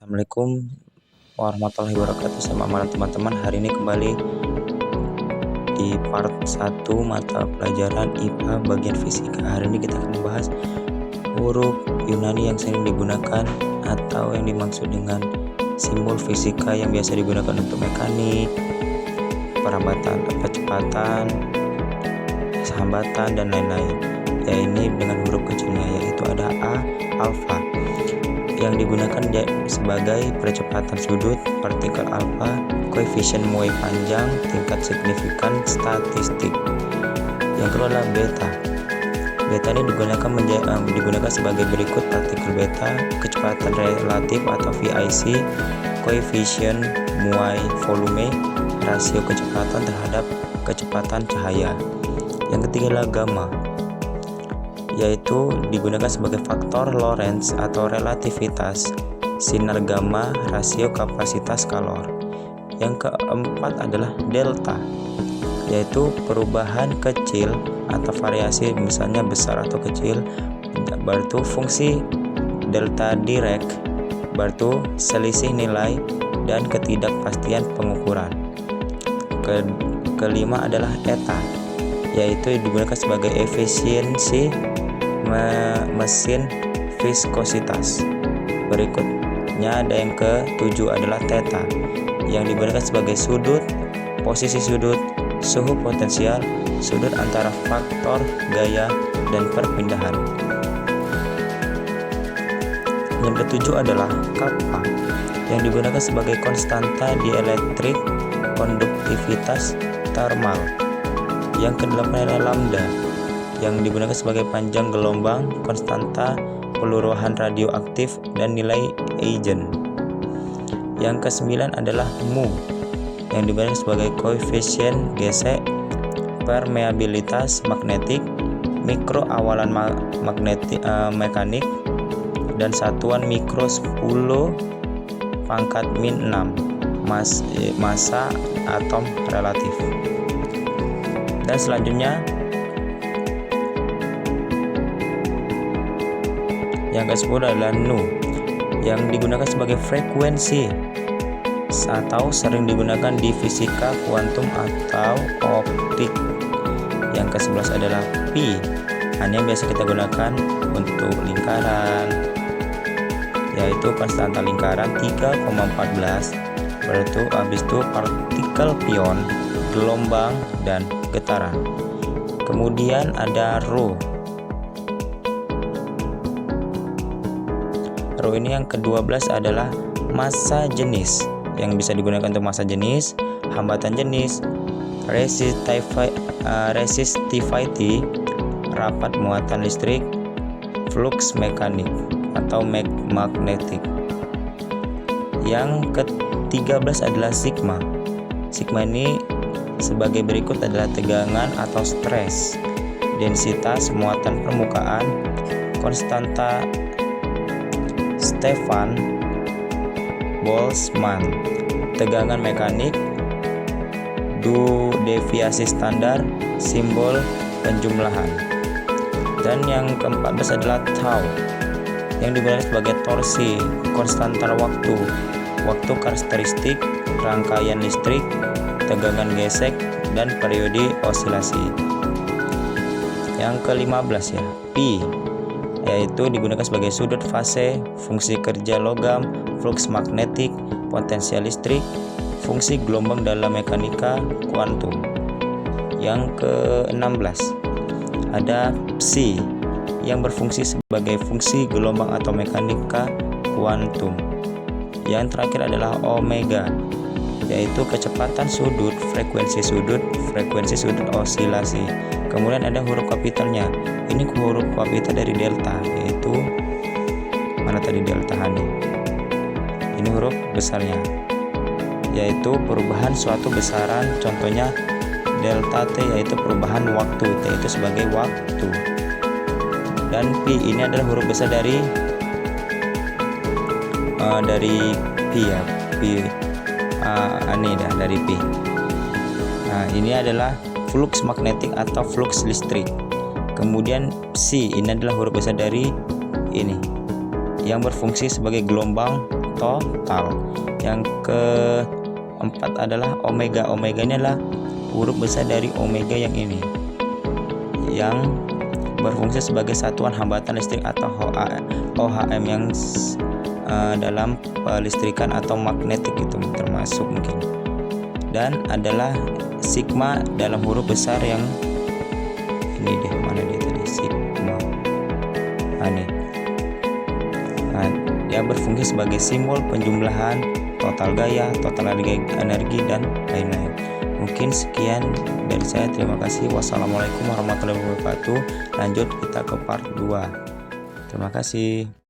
Assalamualaikum warahmatullahi wabarakatuh. Selamat malam teman-teman. Hari ini kembali di part 1 mata pelajaran IPA bagian fisika. Hari ini kita akan membahas huruf Yunani yang sering digunakan atau yang dimaksud dengan simbol fisika yang biasa digunakan untuk mekanik, perabatan, kecepatan, hambatan, dan lain-lain. Ya, ini dengan huruf kecilnya, yaitu ada A, alfa, yang digunakan sebagai percepatan sudut, partikel alfa, koefisien muai panjang, tingkat signifikan, statistik. Yang kedua adalah beta. Beta ini digunakan sebagai berikut: partikel beta, kecepatan relatif atau VIC, koefisien muai volume, rasio kecepatan terhadap kecepatan cahaya. Yang ketiga adalah gamma, yaitu digunakan sebagai faktor Lorentz atau relativitas, sinar gamma, rasio kapasitas kalor. Yang keempat adalah delta, yaitu perubahan kecil atau variasi, misalnya besar atau kecil, berarti fungsi delta Dirac, berarti selisih nilai dan ketidakpastian pengukuran. Kelima adalah eta, yaitu digunakan sebagai efisiensi mesin viskositas. Berikutnya ada yang ke-7 adalah theta, yang digunakan sebagai sudut, posisi sudut, suhu potensial, sudut antara faktor gaya, dan perpindahan. Yang ke-7 adalah kappa, yang digunakan sebagai konstanta dieletrik, konduktivitas thermal. Yang ke-8 adalah lambda, yang digunakan sebagai panjang gelombang, konstanta peluruhan radioaktif, dan nilai Eigen. Yang ke-9 adalah mu, yang digunakan sebagai koefisien gesek, permeabilitas magnetik, mikro awalan magnetik mekanik, dan satuan mikro 10⁻⁶ massa atom relatif. Dan selanjutnya yang ke-10 adalah nu, yang digunakan sebagai frekuensi atau sering digunakan di fisika kuantum atau optik. Yang ke-11 adalah pi, hanya biasa kita gunakan untuk lingkaran, yaitu konstanta lingkaran 3,14, berarti habis itu partikel pion, gelombang, dan getaran. Kemudian ada rho. Rho ini yang ke-12 adalah massa jenis, yang bisa digunakan untuk massa jenis, hambatan jenis, resistivity, rapat muatan listrik, flux mekanik atau magnetik. Yang ke-13 adalah sigma. Sigma ini sebagai berikut adalah tegangan atau stres, densitas muatan permukaan, konstanta Stefan Boltzmann, tegangan mekanik, deviasi standar, simbol penjumlahan. Dan yang ke-14 adalah tau, yang digunakan sebagai torsi, konstanta waktu karakteristik, rangkaian listrik, tegangan gesek, dan periode osilasi. Yang ke-15 ya, pi, yaitu digunakan sebagai sudut fase, fungsi kerja logam, flux magnetik, potensial listrik, fungsi gelombang dalam mekanika kuantum. Yang ke-16 ada psi, yang berfungsi sebagai fungsi gelombang atau mekanika kuantum. Yang terakhir adalah omega, yaitu kecepatan sudut, frekuensi sudut osilasi. Kemudian ada huruf kapitalnya. Ini huruf kapital dari delta, yaitu mana tadi delta ini? Ini huruf besarnya, yaitu perubahan suatu besaran. Contohnya delta T, yaitu perubahan waktu, T itu sebagai waktu. Dan pi ini adalah huruf besar dari pi ya, pi dari pi. Nah, ini adalah flux magnetik atau flux listrik. Kemudian psi ini adalah huruf besar dari ini, yang berfungsi sebagai gelombang total. Yang keempat adalah omega. Omega ini adalah huruf besar dari omega yang ini, yang berfungsi sebagai satuan hambatan listrik atau OHM yang dalam listrikan atau magnetik itu termasuk mungkin. Dan adalah sigma dalam huruf besar yang ini deh, mana dia tadi, sigma. Dia berfungsi sebagai simbol penjumlahan total gaya, total energi dan lain-lain. Mungkin sekian dari saya. Terima kasih. Wassalamualaikum warahmatullahi wabarakatuh. Lanjut kita ke part 2. Terima kasih.